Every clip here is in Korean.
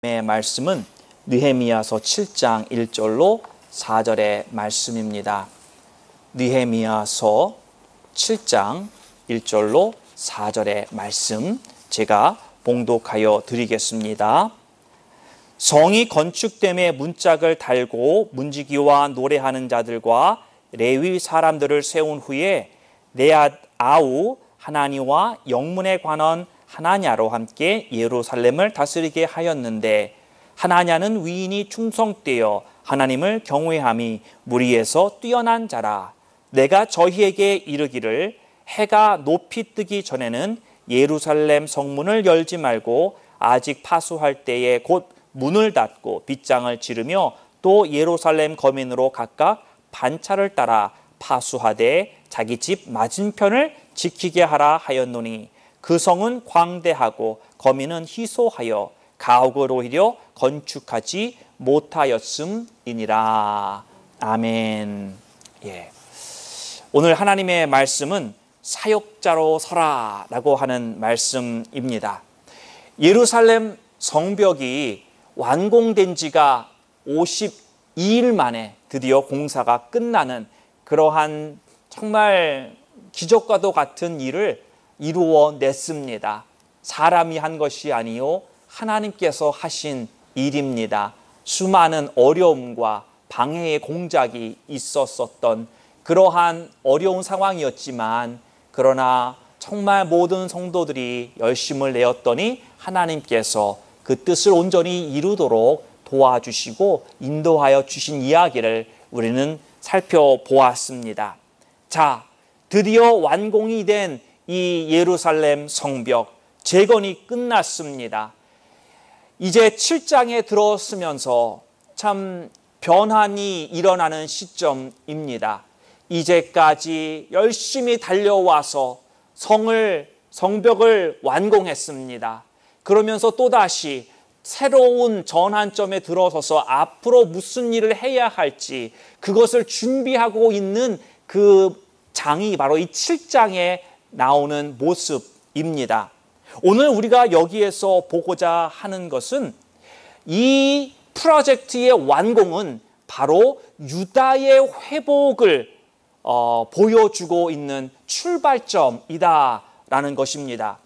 말씀은 느헤미야서 7장 1절로 4절의 말씀입니다. 느헤미야서 7장 1절로 4절의 말씀 제가 봉독하여 드리겠습니다. 성이 건축됨에 문짝을 달고 문지기와 노래하는 자들과 레위 사람들을 세운 후에 네아우 하나니와 영문에 관한 하나냐로 함께 예루살렘을 다스리게 하였는데, 하나냐는 위인이 충성되어 하나님을 경외함이 무리에서 뛰어난 자라. 내가 저희에게 이르기를 해가 높이 뜨기 전에는 예루살렘 성문을 열지 말고 아직 파수할 때에 곧 문을 닫고 빗장을 지르며 또 예루살렘 거민으로 각각 반차를 따라 파수하되 자기 집 맞은편을 지키게 하라 하였노니, 그 성은 광대하고 거민은 희소하여 가옥을 오히려 건축하지 못하였음이니라. 아멘. 오늘 하나님의 말씀은 사역자로 서라 라고 하는 말씀입니다. 예루살렘 성벽이 완공된 지가 52일 만에 드디어 공사가 끝나는 그러한 정말 기적과도 같은 일을 이루어냈습니다. 사람이 한 것이 아니요 하나님께서 하신 일입니다. 수많은 어려움과 방해의 공작이 있었던 그러한 어려운 상황이었지만, 그러나 정말 모든 성도들이 열심을 내었더니 하나님께서 그 뜻을 온전히 이루도록 도와주시고 인도하여 주신 이야기를 우리는 살펴보았습니다. 자, 드디어 완공이 된 이 예루살렘 성벽 재건이 끝났습니다. 이제 7장에 들어서면서 참 변환이 일어나는 시점입니다. 이제까지 열심히 달려와서 성벽을 완공했습니다. 그러면서 또다시 새로운 전환점에 들어서서 앞으로 무슨 일을 해야 할지 그것을 준비하고 있는 그 장이 바로 이 7장에 나오는 모습입니다. 오늘 우리가 여기에서 보고자 하는 것은 이 프로젝트의 완공은 바로 유다의 회복을 보여주고 있는 출발점이다라는 것입니다.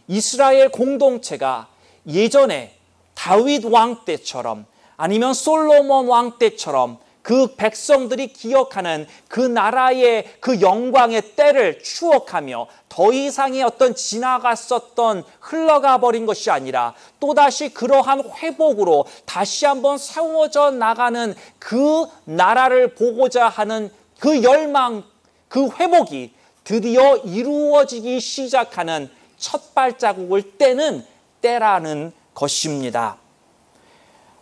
이스라엘 공동체가 예전에 다윗 왕 때처럼 아니면 솔로몬 왕 때처럼 그 백성들이 기억하는 그 나라의 그 영광의 때를 추억하며 더 이상의 어떤 지나갔었던 흘러가 버린 것이 아니라 또다시 그러한 회복으로 다시 한번 세워져 나가는 그 나라를 보고자 하는 그 열망, 그 회복이 드디어 이루어지기 시작하는 첫 발자국을 떼는 때라는 것입니다.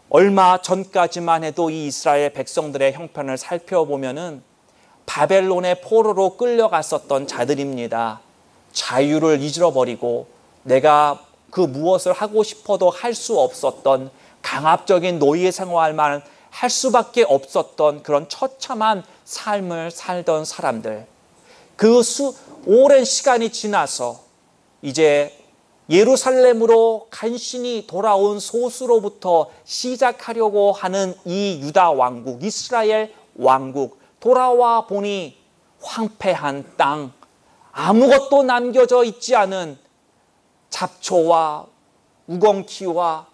얼마 전까지만 해도 이 이스라엘 백성들의 형편을 살펴보면은 바벨론의 포로로 끌려갔었던 자들입니다. 자유를 잊어버리고 내가 그 무엇을 하고 싶어도 할 수 없었던 강압적인 노예 생활만 할 수밖에 없었던 그런 처참한 삶을 살던 사람들. 그 오랜 시간이 지나서 이제 예루살렘으로 간신히 돌아온 소수로부터 시작하려고 하는 이 유다 왕국, 이스라엘 왕국, 돌아와 보니 황폐한 땅, 아무것도 남겨져 있지 않은 잡초와 우렁키와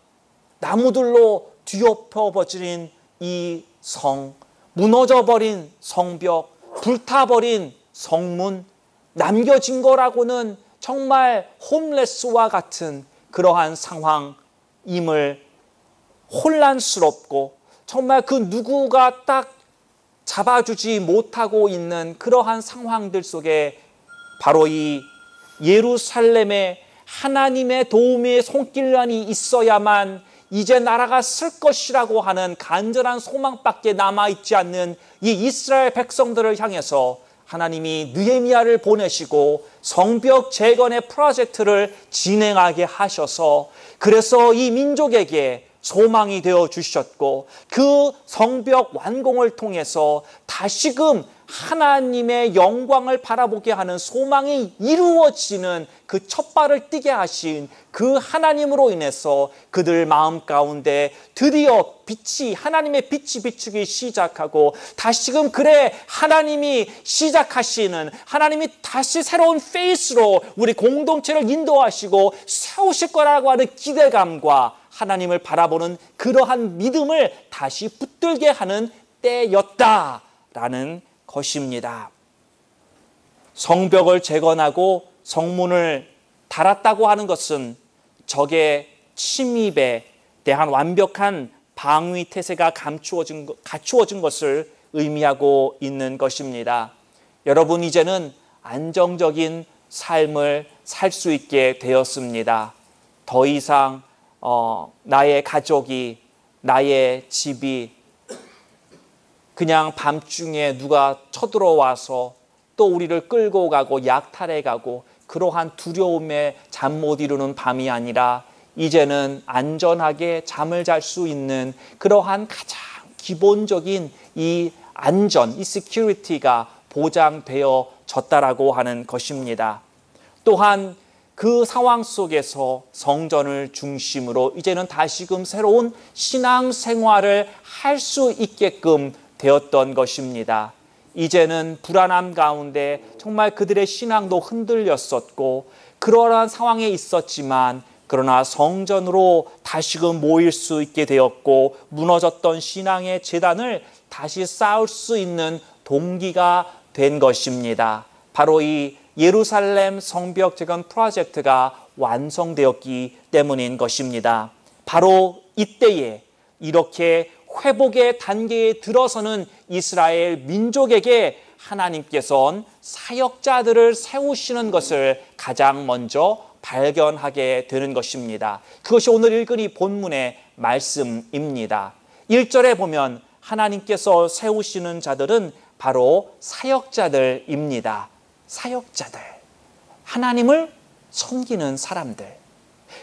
나무들로 뒤엎어버린 이 성, 무너져버린 성벽, 불타버린 성문, 남겨진 거라고는 정말 홈레스와 같은 그러한 상황임을 혼란스럽고 정말 그 누구가 딱 잡아주지 못하고 있는 그러한 상황들 속에 바로 이 예루살렘에 하나님의 도움의 손길만이 있어야만 이제 나라가 쓸 것이라고 하는 간절한 소망밖에 남아있지 않는 이 이스라엘 백성들을 향해서 하나님이 느헤미야를 보내시고 성벽 재건의 프로젝트를 진행하게 하셔서 그래서 이 민족에게 소망이 되어 주셨고 그 성벽 완공을 통해서 다시금 하나님의 영광을 바라보게 하는 소망이 이루어지는 그 첫 발을 띄게 하신 그 하나님으로 인해서 그들 마음 가운데 드디어 하나님의 빛이 비추기 시작하고, 다시금 그래 하나님이 시작하시는, 하나님이 다시 새로운 페이스로 우리 공동체를 인도하시고 세우실 거라고 하는 기대감과 하나님을 바라보는 그러한 믿음을 다시 붙들게 하는 때였다라는 것입니다. 성벽을 재건하고 성문을 달았다고 하는 것은 적의 침입에 대한 완벽한 방위 태세가 갖추어진 것을 의미하고 있는 것입니다. 여러분, 이제는 안정적인 삶을 살 수 있게 되었습니다. 더 이상 나의 가족이, 나의 집이 그냥 밤중에 누가 쳐들어와서 또 우리를 끌고 가고 약탈해 가고 그러한 두려움에 잠 못 이루는 밤이 아니라, 이제는 안전하게 잠을 잘 수 있는 그러한 가장 기본적인 이 안전, 이 security가 보장되어졌다라고 하는 것입니다. 또한 그 상황 속에서 성전을 중심으로 이제는 다시금 새로운 신앙생활을 할 수 있게끔 되었던 것입니다. 이제는 불안함 가운데 정말 그들의 신앙도 흔들렸었고 그러한 상황에 있었지만, 그러나 성전으로 다시금 모일 수 있게 되었고 무너졌던 신앙의 재단을 다시 쌓을 수 있는 동기가 된 것입니다. 바로 이 예루살렘 성벽 재건 프로젝트가 완성되었기 때문인 것입니다. 바로 이때에 이렇게 회복의 단계에 들어서는 이스라엘 민족에게 하나님께서는 사역자들을 세우시는 것을 가장 먼저 발견하게 되는 것입니다. 그것이 오늘 읽은 이 본문의 말씀입니다. 1절에 보면 하나님께서 세우시는 자들은 바로 사역자들입니다. 사역자들, 하나님을 섬기는 사람들.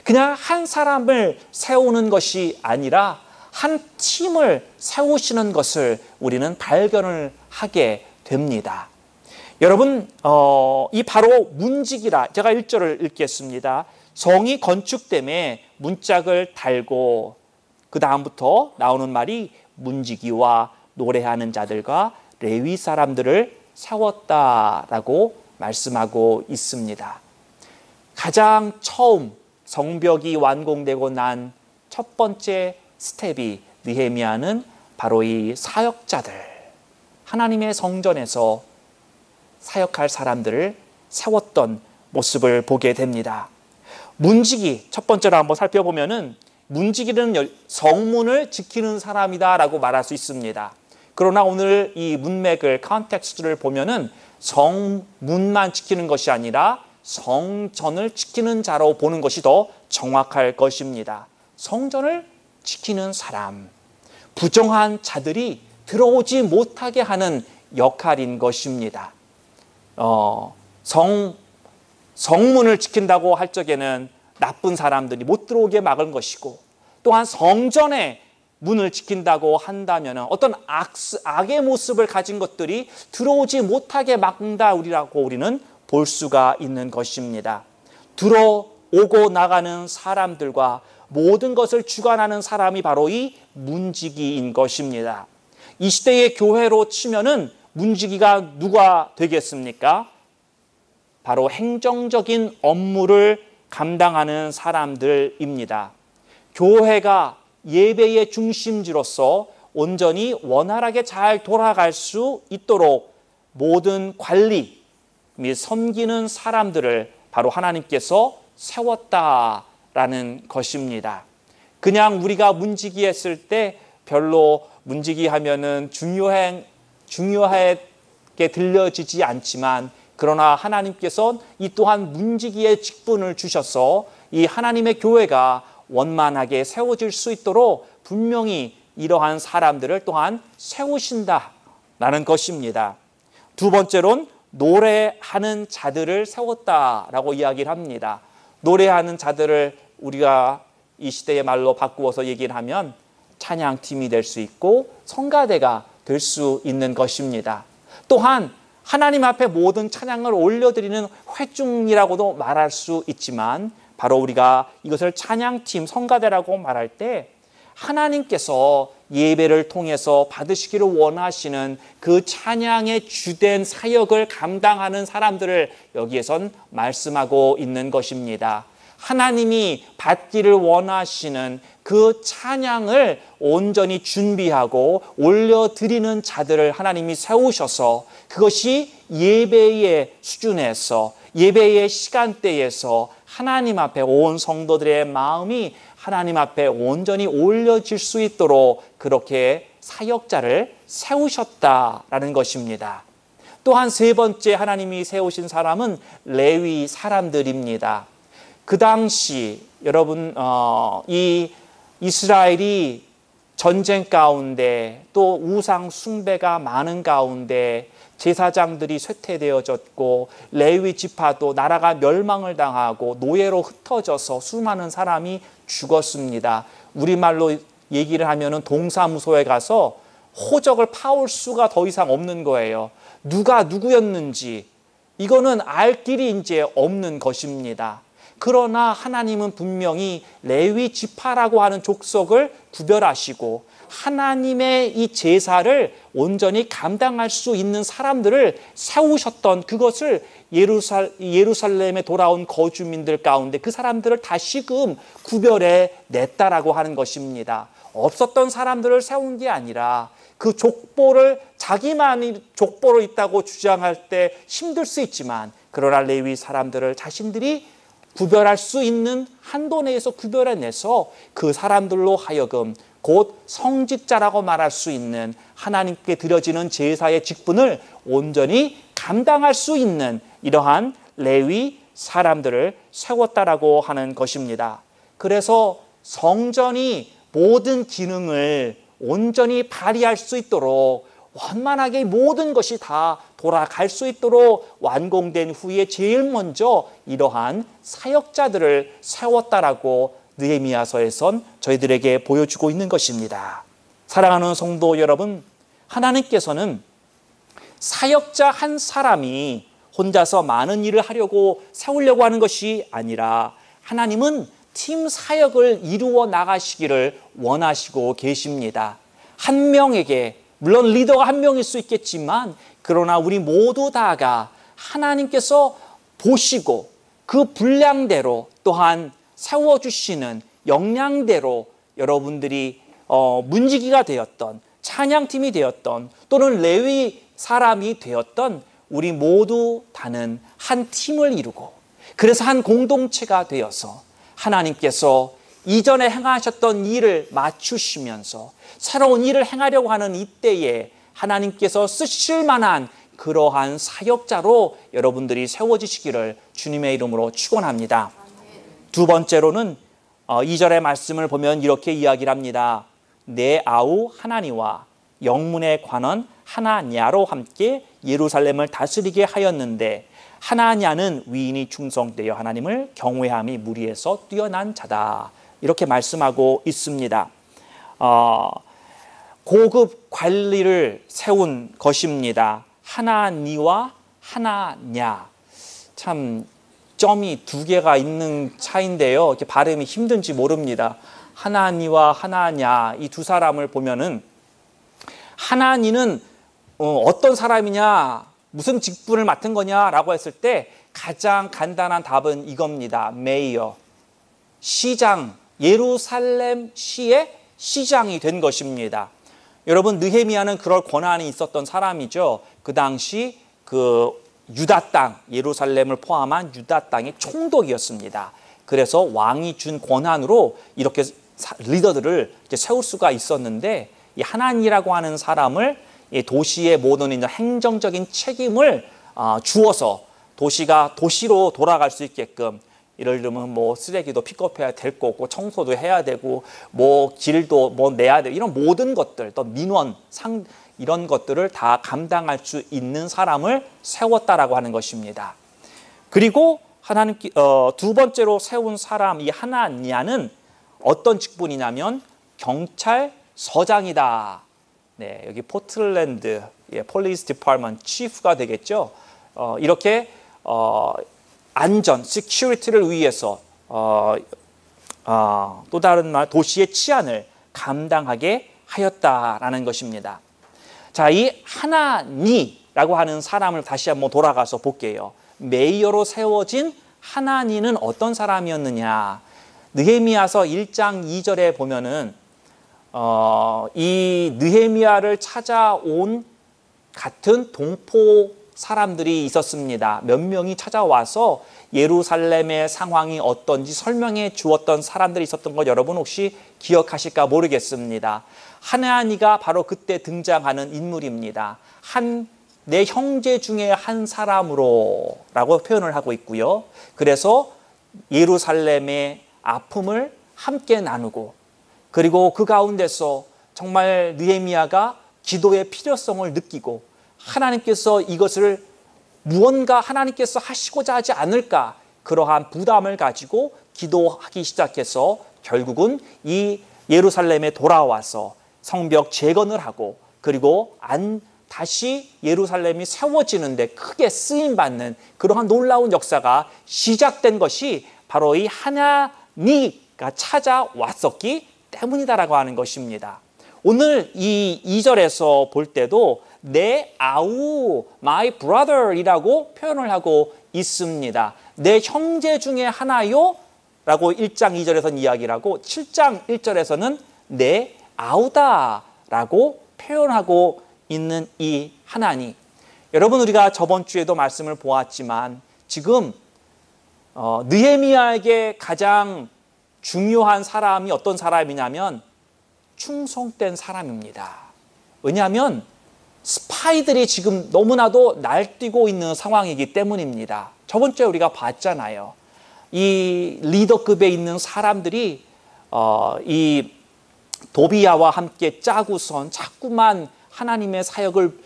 그냥 한 사람을 세우는 것이 아니라 한 팀을 세우시는 것을 우리는 발견을 하게 됩니다. 여러분, 이 바로 문지기라, 제가 1절을 읽겠습니다. 성이 건축됨에 문짝을 달고, 그 다음부터 나오는 말이 문지기와 노래하는 자들과 레위 사람들을 세웠다라고 말씀하고 있습니다. 가장 처음 성벽이 완공되고 난 첫 번째 스텝이 느헤미야는 바로 이 사역자들, 하나님의 성전에서 사역할 사람들을 세웠던 모습을 보게 됩니다. 문지기, 첫 번째로 한번 살펴보면은 문지기는 성문을 지키는 사람이다라고 말할 수 있습니다. 그러나 오늘 이 문맥을, 컨텍스트를 보면은 성문만 지키는 것이 아니라 성전을 지키는 자로 보는 것이 더 정확할 것입니다. 성전을 지키는 사람, 부정한 자들이 들어오지 못하게 하는 역할인 것입니다. 성문을 지킨다고 할 적에는 나쁜 사람들이 못 들어오게 막은 것이고, 또한 성전의 문을 지킨다고 한다면 어떤 악의 모습을 가진 것들이 들어오지 못하게 막는다 우리는 볼 수가 있는 것입니다. 들어오고 나가는 사람들과 모든 것을 주관하는 사람이 바로 이 문지기인 것입니다. 이 시대의 교회로 치면은 문지기가 누가 되겠습니까? 바로 행정적인 업무를 감당하는 사람들입니다. 교회가 예배의 중심지로서 온전히 원활하게 잘 돌아갈 수 있도록 모든 관리 및 섬기는 사람들을 바로 하나님께서 세웠다라는 것입니다. 그냥 우리가 문지기 했을 때 별로 문지기 하면은 중요하게 들려지지 않지만, 그러나 하나님께서는 이 또한 문지기의 직분을 주셔서 이 하나님의 교회가 원만하게 세워질 수 있도록 분명히 이러한 사람들을 또한 세우신다라는 것입니다. 두 번째로는 노래하는 자들을 세웠다라고 이야기를 합니다. 노래하는 자들을 우리가 이 시대의 말로 바꾸어서 얘기를 하면 찬양팀이 될 수 있고 성가대가 될 수 있는 것입니다. 또한 하나님 앞에 모든 찬양을 올려드리는 회중이라고도 말할 수 있지만 바로 우리가 이것을 찬양팀, 성가대라고 말할 때 하나님께서 예배를 통해서 받으시기를 원하시는 그 찬양의 주된 사역을 감당하는 사람들을 여기에선 말씀하고 있는 것입니다. 하나님이 받기를 원하시는 그 찬양을 온전히 준비하고 올려드리는 자들을 하나님이 세우셔서 그것이 예배의 수준에서 예배의 시간대에서 하나님 앞에 온 성도들의 마음이 하나님 앞에 온전히 올려질 수 있도록 그렇게 사역자를 세우셨다라는 것입니다. 또한 세 번째 하나님이 세우신 사람은 레위 사람들입니다. 그 당시 여러분 이 이스라엘이 전쟁 가운데 또 우상 숭배가 많은 가운데 제사장들이 쇠퇴되어졌고 레위 지파도 나라가 멸망을 당하고 노예로 흩어져서 수많은 사람이 죽었습니다. 우리말로 얘기를 하면은 동사무소에 가서 호적을 파올 수가 더 이상 없는 거예요. 누가 누구였는지 이거는 알 길이 이제 없는 것입니다. 그러나 하나님은 분명히 레위 지파라고 하는 족속을 구별하시고 하나님의 이 제사를 온전히 감당할 수 있는 사람들을 세우셨던 그것을 예루살렘에 돌아온 거주민들 가운데 그 사람들을 다시금 구별해 냈다라고 하는 것입니다. 없었던 사람들을 세운 게 아니라 그 족보를 자기만이 족보로 있다고 주장할 때 힘들 수 있지만 그러나 레위 사람들을 자신들이 구별할 수 있는 한도 내에서 구별해내서 그 사람들로 하여금 곧 성직자라고 말할 수 있는 하나님께 드려지는 제사의 직분을 온전히 감당할 수 있는 이러한 레위 사람들을 세웠다라고 하는 것입니다. 그래서 성전이 모든 기능을 온전히 발휘할 수 있도록 원만하게 모든 것이 다 돌아갈 수 있도록 완공된 후에 제일 먼저 이러한 사역자들을 세웠다라고 느헤미야서에선 저희들에게 보여주고 있는 것입니다. 사랑하는 성도 여러분, 하나님께서는 사역자 한 사람이 혼자서 많은 일을 하려고 세우려고 하는 것이 아니라 하나님은 팀 사역을 이루어 나가시기를 원하시고 계십니다. 한 명에게 물론 리더가 한 명일 수 있겠지만 그러나 우리 모두 다가 하나님께서 보시고 그 분량대로 또한 세워주시는 역량대로 여러분들이 문지기가 되었던 찬양팀이 되었던 또는 레위 사람이 되었던 우리 모두 다는 한 팀을 이루고 그래서 한 공동체가 되어서 하나님께서 이전에 행하셨던 일을 맞추시면서 새로운 일을 행하려고 하는 이때에 하나님께서 쓰실 만한 그러한 사역자로 여러분들이 세워지시기를 주님의 이름으로 축원합니다. 두 번째로는 2절의 말씀을 보면 이렇게 이야기를 합니다. 내 아우 하나니와 영문의 관원 하나냐로 함께 예루살렘을 다스리게 하였는데 하나냐는 위인이 충성되어 하나님을 경외함이 무리에서 뛰어난 자다. 이렇게 말씀하고 있습니다. 고급 관리를 세운 것입니다. 하나니와 하나냐. 참 점이 두 개가 있는 차인데요. 이렇게 발음이 힘든지 모릅니다. 하나니와 하나냐 이 두 사람을 보면은 하나니는 어떤 사람이냐, 무슨 직분을 맡은 거냐라고 했을 때 가장 간단한 답은 이겁니다. 메이어, 시장, 예루살렘 시의 시장이 된 것입니다. 여러분 느헤미야는 그럴 권한이 있었던 사람이죠. 그 당시 그 유다 땅, 예루살렘을 포함한 유다 땅의 총독이었습니다. 그래서 왕이 준 권한으로 이렇게 리더들을 이제 세울 수가 있었는데 이 하나니라고 하는 사람을 이 도시의 모든 행정적인 책임을 주어서 도시가 도시로 돌아갈 수 있게끔 예를 들면 뭐 쓰레기도 픽업해야 될 거고 청소도 해야 되고 뭐 길도 뭐 내야 되고 이런 모든 것들 또 민원 이런 것들을 다 감당할 수 있는 사람을 세웠다라고 하는 것입니다. 그리고 하나님께 두 번째로 세운 사람 이 하나냐는 어떤 직분이냐면 경찰서장이다. 네, 여기 포틀랜드 police department chief가 되겠죠. 이렇게 안전, security를 위해서 또 다른 말 도시의 치안을 감당하게 하였다라는 것입니다. 자, 이 하나니라고 하는 사람을 다시 한번 돌아가서 볼게요. 메이어로 세워진 하나니는 어떤 사람이었느냐? 느헤미야서 1장 2절에 보면은 이 느헤미야를 찾아온 같은 동포 사람들이 있었습니다. 몇 명이 찾아와서 예루살렘의 상황이 어떤지 설명해 주었던 사람들이 있었던 것 여러분 혹시 기억하실까 모르겠습니다. 하나니가 바로 그때 등장하는 인물입니다. 내 형제 중에 한 사람으로 라고 표현을 하고 있고요. 그래서 예루살렘의 아픔을 함께 나누고 그리고 그 가운데서 정말 느헤미야가 기도의 필요성을 느끼고 하나님께서 이것을 무언가 하나님께서 하시고자 하지 않을까 그러한 부담을 가지고 기도하기 시작해서 결국은 이 예루살렘에 돌아와서 성벽 재건을 하고 그리고 다시 예루살렘이 세워지는데 크게 쓰임받는 그러한 놀라운 역사가 시작된 것이 바로 이 하나니가 찾아왔었기 때문이다라고 하는 것입니다. 오늘 이 2절에서 볼 때도 내 아우, my brother 이라고 표현을 하고 있습니다. 내 형제 중에 하나요? 라고 1장 2절에서는 이야기를 하고 7장 1절에서는 내 아우다 라고 표현하고 있는 이 하나니. 여러분 우리가 저번 주에도 말씀을 보았지만 지금 느헤미야에게 가장 중요한 사람이 어떤 사람이냐면 충성된 사람입니다. 왜냐하면 스파이들이 지금 너무나도 날뛰고 있는 상황이기 때문입니다. 저번 주에 우리가 봤잖아요. 이 리더급에 있는 사람들이 이 도비야와 함께 짜고선 자꾸만 하나님의 사역을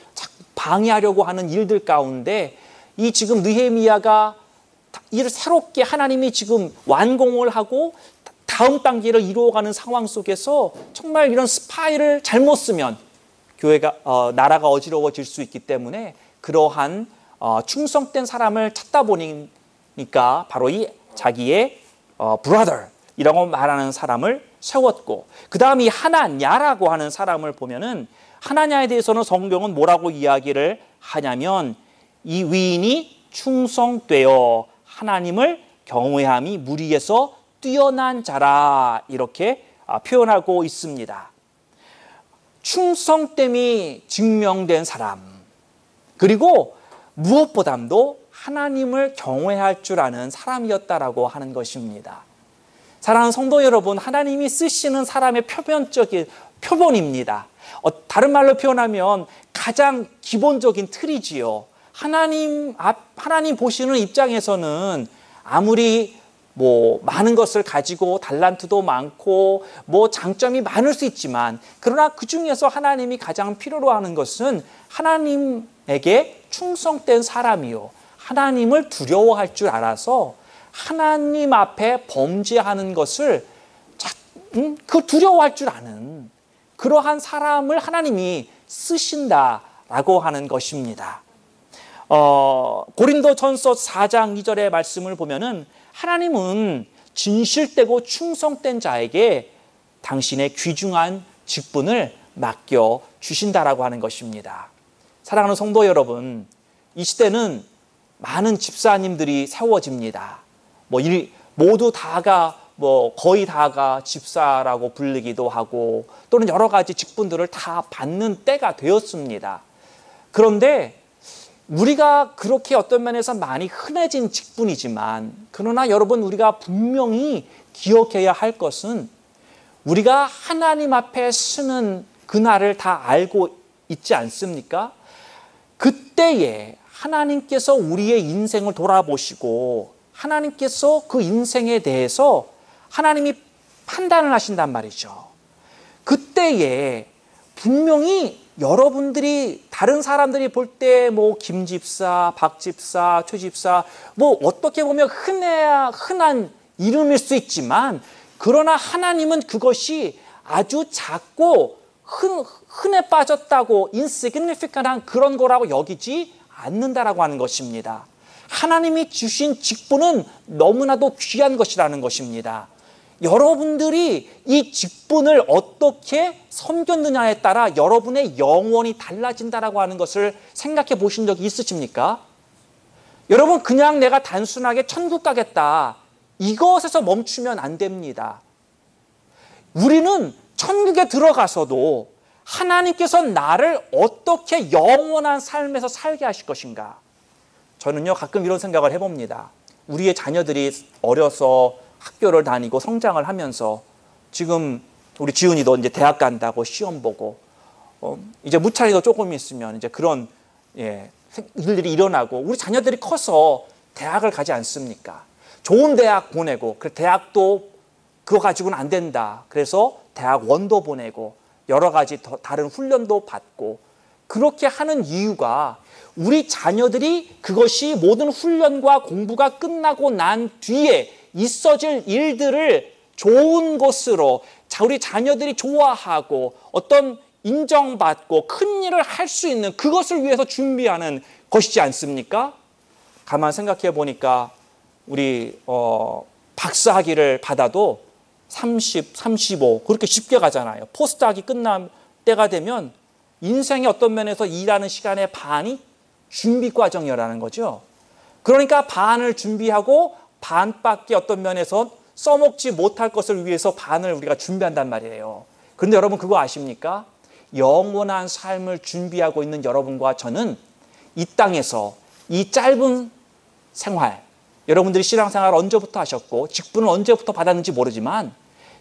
방해하려고 하는 일들 가운데 이 지금 느헤미야가 이를 새롭게 하나님이 지금 완공을 하고 다음 단계를 이루어가는 상황 속에서 정말 이런 스파이를 잘못 쓰면 교회가 나라가 어지러워질 수 있기 때문에 그러한 충성된 사람을 찾다 보니까 바로 이 자기의 brother이라고 말하는 사람을 세웠고 그 다음이 하나냐라고 하는 사람을 보면은 하나냐에 대해서는 성경은 뭐라고 이야기를 하냐면 이 위인이 충성되어 하나님을 경외함이 무리에서 뛰어난 자라 이렇게 표현하고 있습니다. 충성됨이 증명된 사람 그리고 무엇보다도 하나님을 경외할 줄 아는 사람이었다라고 하는 것입니다. 사랑하는 성도 여러분, 하나님이 쓰시는 사람의 표면적인 표본입니다. 다른 말로 표현하면 가장 기본적인 틀이지요. 하나님 보시는 입장에서는 아무리 많은 것을 가지고 달란트도 많고 장점이 많을 수 있지만 그러나 그 중에서 하나님이 가장 필요로 하는 것은 하나님에게 충성된 사람이요. 하나님을 두려워할 줄 알아서 하나님 앞에 범죄하는 것을 그 두려워할 줄 아는 그러한 사람을 하나님이 쓰신다라고 하는 것입니다. 고린도전서 4장 2절의 말씀을 보면은 하나님은 진실되고 충성된 자에게 당신의 귀중한 직분을 맡겨 주신다라고 하는 것입니다. 사랑하는 성도 여러분, 이 시대는 많은 집사님들이 세워집니다. 모두 다가 거의 다가 집사라고 불리기도 하고 또는 여러 가지 직분들을 다 받는 때가 되었습니다. 그런데 우리가 그렇게 어떤 면에서 많이 흔해진 직분이지만 그러나 여러분 우리가 분명히 기억해야 할 것은 우리가 하나님 앞에 서는 그날을 다 알고 있지 않습니까? 그때에 하나님께서 우리의 인생을 돌아보시고 하나님께서 그 인생에 대해서 하나님이 판단을 하신단 말이죠. 그때에 분명히 여러분들이 다른 사람들이 볼 때 김 집사, 박 집사, 최 집사 어떻게 보면 흔한 이름일 수 있지만 그러나 하나님은 그것이 아주 작고 흔해 빠졌다고 insignificant한 그런 거라고 여기지 않는다라고 하는 것입니다. 하나님이 주신 직분은 너무나도 귀한 것이라는 것입니다. 여러분들이 이 직분을 어떻게 섬겼느냐에 따라 여러분의 영혼이 달라진다라고 하는 것을 생각해 보신 적이 있으십니까? 여러분, 그냥 내가 단순하게 천국 가겠다, 이것에서 멈추면 안 됩니다. 우리는 천국에 들어가서도 하나님께서 나를 어떻게 영원한 삶에서 살게 하실 것인가? 저는요, 가끔 이런 생각을 해봅니다. 우리의 자녀들이 어려서 학교를 다니고 성장을 하면서 지금 우리 지훈이도 이제 대학 간다고 시험 보고 이제 무찬이도 조금 있으면 이제 그런 일들이 일어나고 우리 자녀들이 커서 대학을 가지 않습니까? 좋은 대학 보내고 그 대학도 그거 가지고는 안 된다. 그래서 대학원도 보내고 여러 가지 다른 훈련도 받고 그렇게 하는 이유가 우리 자녀들이 그것이 모든 훈련과 공부가 끝나고 난 뒤에 있어질 일들을 좋은 것으로 우리 자녀들이 좋아하고 어떤 인정받고 큰 일을 할 수 있는 그것을 위해서 준비하는 것이지 않습니까? 가만 생각해 보니까 우리 박사학위를 받아도 30, 35 그렇게 쉽게 가잖아요. 포스트학위 끝난 때가 되면 인생의 어떤 면에서 일하는 시간의 반이 준비 과정이라는 거죠. 그러니까 반을 준비하고 반밖에 어떤 면에서 써먹지 못할 것을 위해서 반을 우리가 준비한단 말이에요. 그런데 여러분 그거 아십니까? 영원한 삶을 준비하고 있는 여러분과 저는 이 땅에서 이 짧은 생활, 여러분들이 신앙생활을 언제부터 하셨고 직분을 언제부터 받았는지 모르지만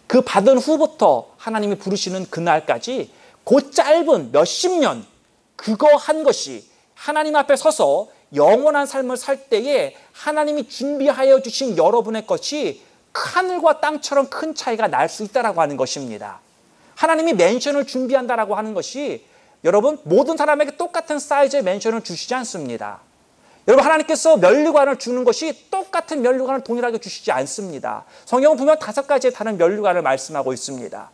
그 받은 후부터 하나님이 부르시는 그날까지 그 짧은 몇십 년 그거 한 것이 하나님 앞에 서서 영원한 삶을 살 때에 하나님이 준비하여 주신 여러분의 것이 하늘과 땅처럼 큰 차이가 날 수 있다라고 하는 것입니다. 하나님이 맨션을 준비한다라고 하는 것이 여러분 모든 사람에게 똑같은 사이즈의 맨션을 주시지 않습니다. 여러분 하나님께서 면류관을 주는 것이 똑같은 면류관을 동일하게 주시지 않습니다. 성경은 보면 5가지의 다른 면류관을 말씀하고 있습니다.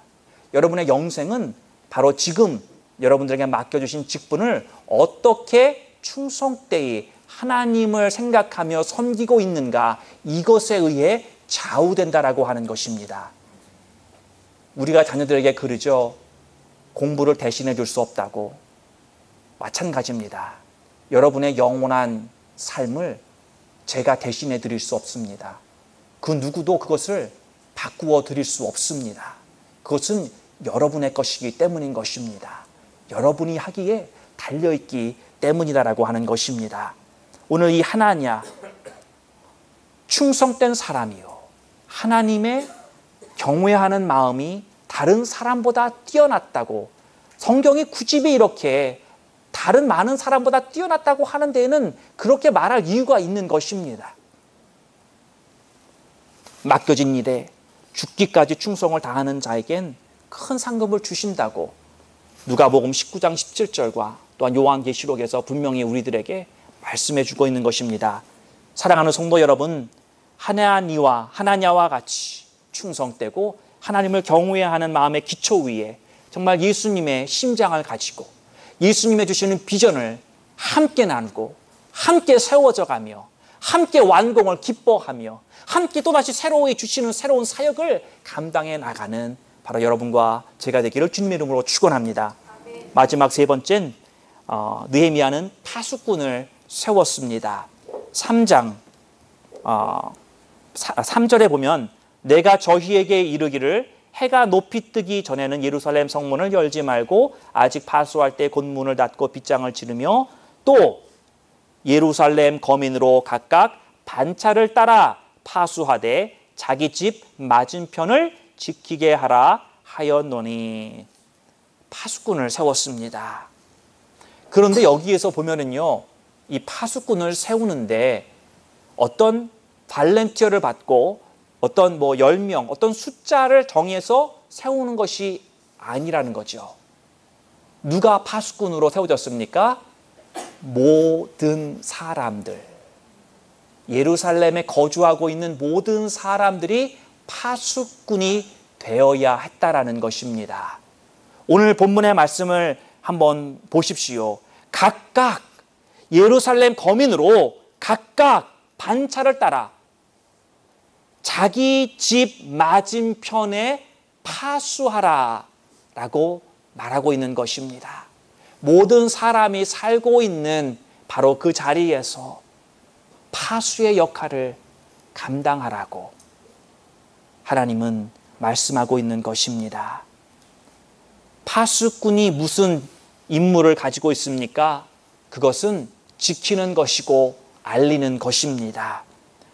여러분의 영생은 바로 지금 여러분들에게 맡겨주신 직분을 어떻게 충성되이 하나님을 생각하며 섬기고 있는가 이것에 의해 좌우된다라고 하는 것입니다. 우리가 자녀들에게 그러죠. 공부를 대신해 줄 수 없다고. 마찬가지입니다. 여러분의 영원한 삶을 제가 대신해 드릴 수 없습니다. 그 누구도 그것을 바꾸어 드릴 수 없습니다. 그것은 여러분의 것이기 때문인 것입니다. 여러분이 하기에 달려있기 때문이다라고 하는 것입니다. 오늘 이 하나냐 충성된 사람이요 하나님의 경외하는 마음이 다른 사람보다 뛰어났다고 성경이 굳이 이렇게 다른 많은 사람보다 뛰어났다고 하는 데에는 그렇게 말할 이유가 있는 것입니다. 맡겨진 일에 죽기까지 충성을 다하는 자에겐 큰 상급을 주신다고 누가복음 19장 17절과 또한 요한계시록에서 분명히 우리들에게 말씀해 주고 있는 것입니다. 사랑하는 성도 여러분, 하나냐와 같이 충성되고 하나님을 경외하는 마음의 기초 위에 정말 예수님의 심장을 가지고 예수님의 주시는 비전을 함께 나누고 함께 세워져 가며 함께 완공을 기뻐하며 함께 또다시 새로이 주시는 새로운 사역을 감당해 나가는 바로 여러분과 제가 되기를 주님의 이름으로 축원합니다. 마지막 세 번째는 느헤미야는 파수꾼을 세웠습니다. 3장 3절에 보면 내가 저희에게 이르기를 해가 높이 뜨기 전에는 예루살렘 성문을 열지 말고 아직 파수할 때 곧 문을 닫고 빗장을 지르며 또 예루살렘 거민으로 각각 반차를 따라 파수하되 자기 집 맞은편을 지키게 하라 하였노니. 파수꾼을 세웠습니다. 그런데 여기에서 보면은요, 이 파수꾼을 세우는데 어떤 발렌티어를 받고 어떤 10명, 어떤 숫자를 정해서 세우는 것이 아니라는 거죠. 누가 파수꾼으로 세워졌습니까? 모든 사람들. 예루살렘에 거주하고 있는 모든 사람들이 파수꾼이 되어야 했다라는 것입니다. 오늘 본문의 말씀을 한번 보십시오. 각각 예루살렘 거민으로 각각 반차를 따라 자기 집 맞은편에 파수하라 라고 말하고 있는 것입니다. 모든 사람이 살고 있는 바로 그 자리에서 파수의 역할을 감당하라고 하나님은 말씀하고 있는 것입니다. 파수꾼이 무슨 임무를 가지고 있습니까? 그것은 지키는 것이고 알리는 것입니다.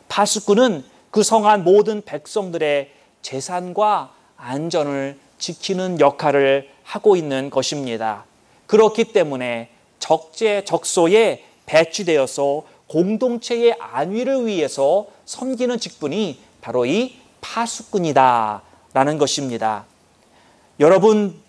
파수꾼은 그 성한 모든 백성들의 재산과 안전을 지키는 역할을 하고 있는 것입니다. 그렇기 때문에 적재적소에 배치되어서 공동체의 안위를 위해서 섬기는 직분이 바로 이 파수꾼이다 라는 것입니다. 여러분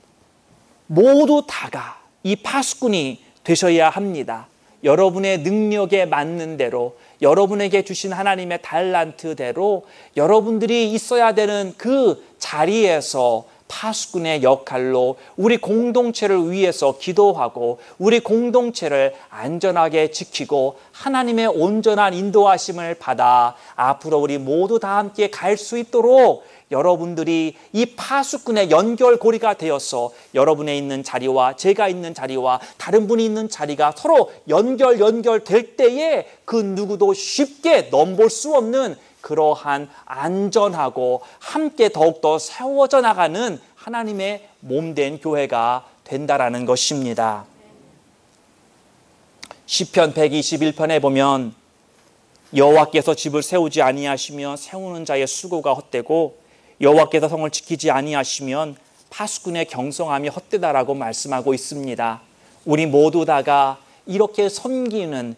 모두 다가 이 파수꾼이 되셔야 합니다. 여러분의 능력에 맞는 대로, 여러분에게 주신 하나님의 달란트대로 여러분들이 있어야 되는 그 자리에서 파수꾼의 역할로 우리 공동체를 위해서 기도하고 우리 공동체를 안전하게 지키고 하나님의 온전한 인도하심을 받아 앞으로 우리 모두 다 함께 갈 수 있도록 여러분들이 이 파수꾼의 연결고리가 되어서 여러분의 있는 자리와 제가 있는 자리와 다른 분이 있는 자리가 서로 연결될 때에 그 누구도 쉽게 넘볼 수 없는 그러한 안전하고 함께 더욱더 세워져 나가는 하나님의 몸된 교회가 된다라는 것입니다. 시편 121편에 보면 여호와께서 집을 세우지 아니하시면 세우는 자의 수고가 헛되고 여호와께서 성을 지키지 아니하시면 파수꾼의 경성함이 헛되다라고 말씀하고 있습니다. 우리 모두 다가 이렇게 섬기는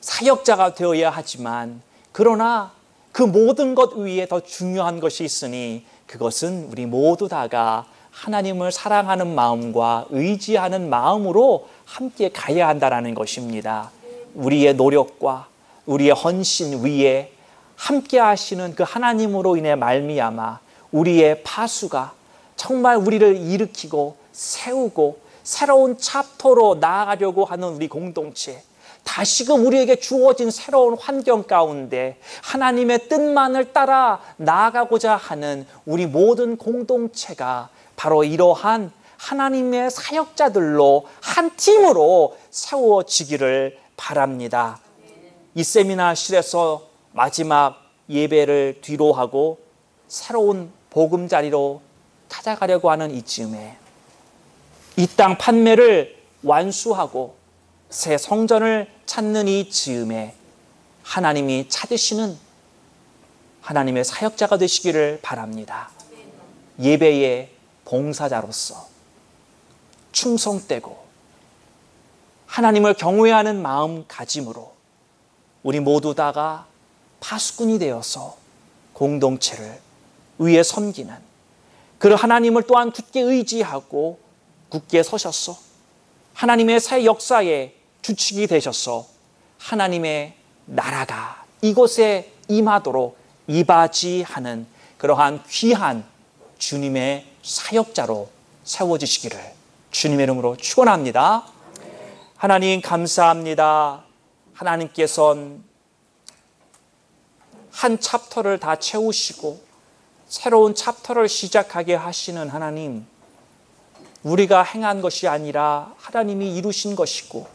사역자가 되어야 하지만 그러나 그 모든 것 위에 더 중요한 것이 있으니 그것은 우리 모두 다가 하나님을 사랑하는 마음과 의지하는 마음으로 함께 가야 한다는 것입니다. 우리의 노력과 우리의 헌신 위에 함께 하시는 그 하나님으로 인해 말미암아 우리의 파수가 정말 우리를 일으키고 세우고 새로운 챕터로 나아가려고 하는 우리 공동체, 다시금 우리에게 주어진 새로운 환경 가운데 하나님의 뜻만을 따라 나아가고자 하는 우리 모든 공동체가 바로 이러한 하나님의 사역자들로 한 팀으로 세워지기를 바랍니다. 이 세미나실에서 마지막 예배를 뒤로 하고 새로운 보금자리로 찾아가려고 하는 이쯤에 이 땅 판매를 완수하고 새 성전을 찾는 이 즈음에 하나님이 찾으시는 하나님의 사역자가 되시기를 바랍니다. 예배의 봉사자로서 충성되고 하나님을 경외하는 마음가짐으로 우리 모두 다가 파수꾼이 되어서 공동체를 위해 섬기는 그런 하나님을 또한 굳게 의지하고 굳게 서셔서 하나님의 새 역사의 주축이 되셔서 하나님의 나라가 이곳에 임하도록 이바지하는 그러한 귀한 주님의 사역자로 세워지시기를 주님의 이름으로 축원합니다. 하나님 감사합니다. 하나님께서는 한 챕터를 다 채우시고 새로운 챕터를 시작하게 하시는 하나님, 우리가 행한 것이 아니라 하나님이 이루신 것이고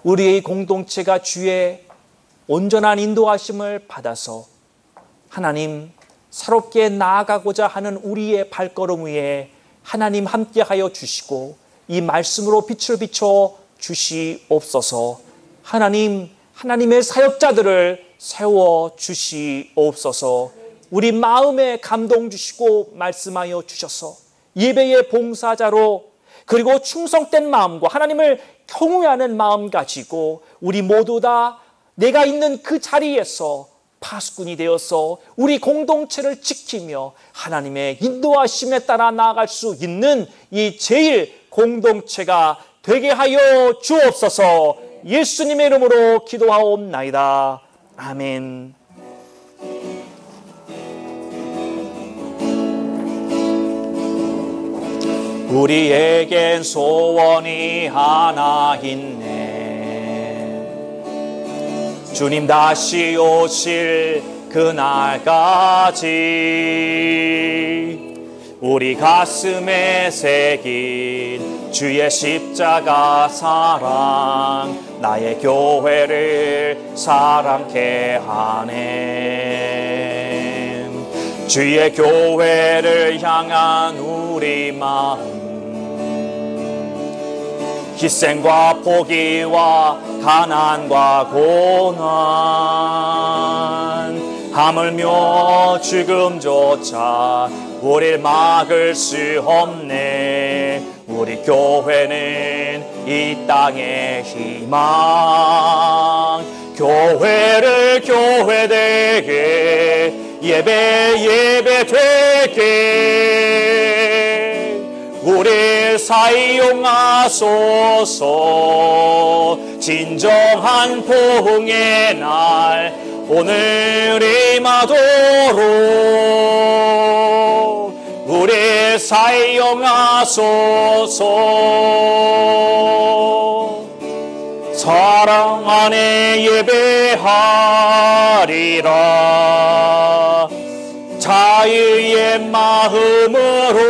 우리의 공동체가 주의 온전한 인도하심을 받아서 하나님 새롭게 나아가고자 하는 우리의 발걸음 위에 하나님 함께하여 주시고 이 말씀으로 빛을 비춰 주시옵소서. 하나님, 하나님의 사역자들을 세워 주시옵소서. 우리 마음에 감동 주시고 말씀하여 주셔서 예배의 봉사자로 그리고 충성된 마음과 하나님을 경외하는 마음 가지고 우리 모두 다 내가 있는 그 자리에서 파수꾼이 되어서 우리 공동체를 지키며 하나님의 인도하심에 따라 나아갈 수 있는 이 제일 공동체가 되게 하여 주옵소서. 예수님의 이름으로 기도하옵나이다. 아멘. 우리에겐 소원이 하나 있네. 주님 다시 오실 그날까지 우리 가슴에 새긴 주의 십자가 사랑, 나의 교회를 사랑케 하네. 주의 교회를 향한 우리 마음, 희생과 포기와 가난과 고난, 하물며 죽음조차 우릴 막을 수 없네. 우리 교회는 이 땅의 희망, 교회를 교회되게, 예배 되게 우릴 사용하소서. 진정한 포옹의 날 오늘 임하도록 우릴 사용하소서. 사랑 안에 예배하리라, 자유의 마음으로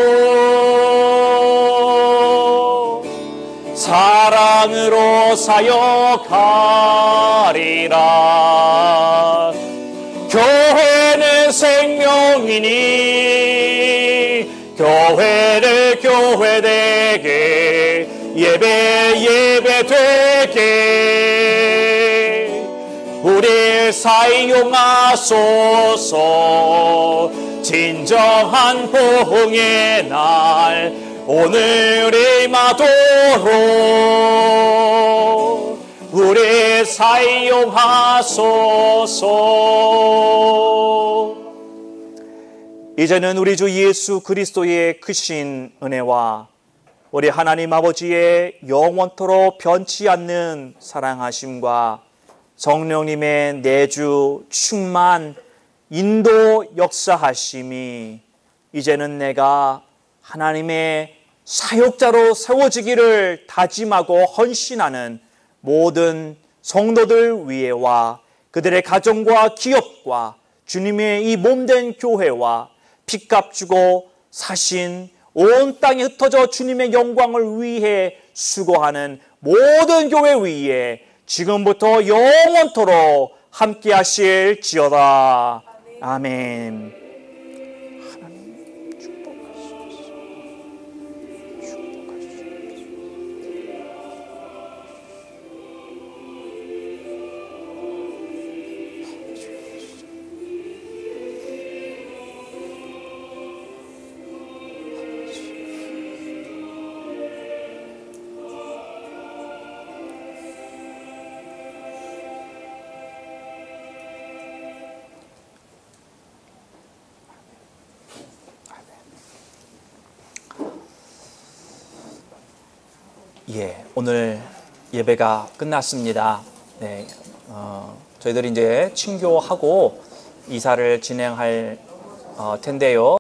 사랑으로 사역하리라. 교회는 생명이니 교회를 교회되게, 예배 되게 우릴 사용하소서. 진정한 포옹의 날 오늘 임하도록 우릴 사용하소서. 이제는 우리 주 예수 그리스도의 크신 은혜와 우리 하나님 아버지의 영원토록 변치 않는 사랑하심과 성령님의 내주 충만 인도 역사하심이 이제는 내가 하나님의 사역자로 세워지기를 다짐하고 헌신하는 모든 성도들 위에와 그들의 가정과 기업과 주님의 이 몸된 교회와 핏값 주고 사신 온 땅에 흩어져 주님의 영광을 위해 수고하는 모든 교회 위에 지금부터 영원토록 함께 하실지어다. 아멘. 오늘 예배가 끝났습니다. 네, 저희들이 이제 친교하고 이사를 진행할 텐데요.